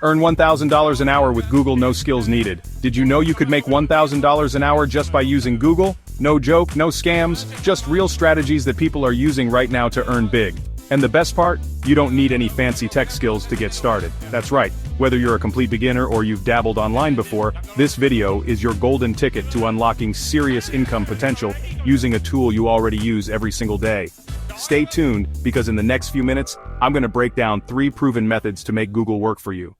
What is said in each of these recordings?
Earn $1,000 an hour with Google, no skills needed. Did you know you could make $1,000 an hour just by using Google? No joke, no scams, just real strategies that people are using right now to earn big. And the best part? You don't need any fancy tech skills to get started. That's right, whether you're a complete beginner or you've dabbled online before, this video is your golden ticket to unlocking serious income potential using a tool you already use every single day. Stay tuned, because in the next few minutes, I'm going to break down 3 proven methods to make Google work for you.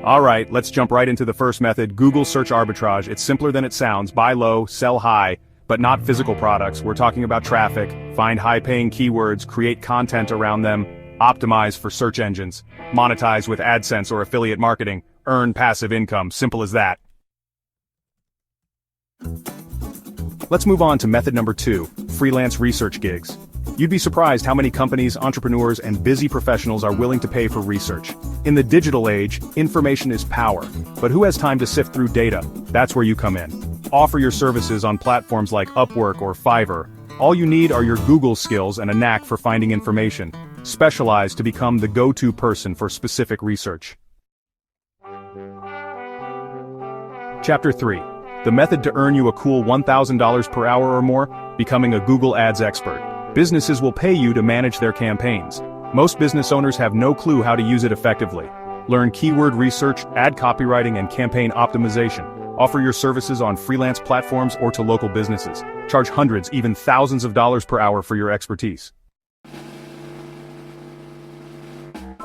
Alright, let's jump right into the first method, Google search arbitrage. It's simpler than it sounds. Buy low, sell high, but not physical products. We're talking about traffic, find high-paying keywords, create content around them, optimize for search engines, monetize with AdSense or affiliate marketing, earn passive income, simple as that. Let's move on to method number 2, freelance research gigs. You'd be surprised how many companies, entrepreneurs, and busy professionals are willing to pay for research. In the digital age, information is power, but who has time to sift through data? That's where you come in. Offer your services on platforms like Upwork or Fiverr. All you need are your Google skills and a knack for finding information. Specialize to become the go-to person for specific research. Chapter 3. The method to earn you a cool $1,000 per hour or more, becoming a Google Ads expert. Businesses will pay you to manage their campaigns. Most business owners have no clue how to use it effectively. Learn keyword research, ad copywriting, and campaign optimization. Offer your services on freelance platforms or to local businesses. Charge hundreds, even thousands of dollars per hour for your expertise.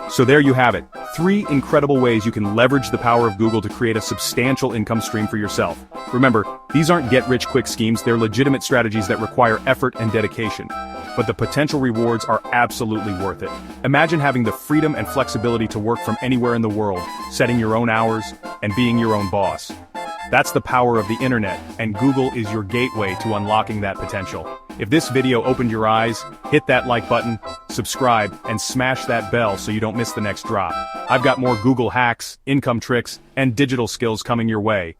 So there you have it, 3 incredible ways you can leverage the power of Google to create a substantial income stream for yourself. Remember, these aren't get-rich-quick schemes, they're legitimate strategies that require effort and dedication. But the potential rewards are absolutely worth it. Imagine having the freedom and flexibility to work from anywhere in the world, setting your own hours, and being your own boss. That's the power of the internet, and Google is your gateway to unlocking that potential. If this video opened your eyes, hit that like button, subscribe, and smash that bell so you don't miss the next drop. I've got more Google hacks, income tricks, and digital skills coming your way.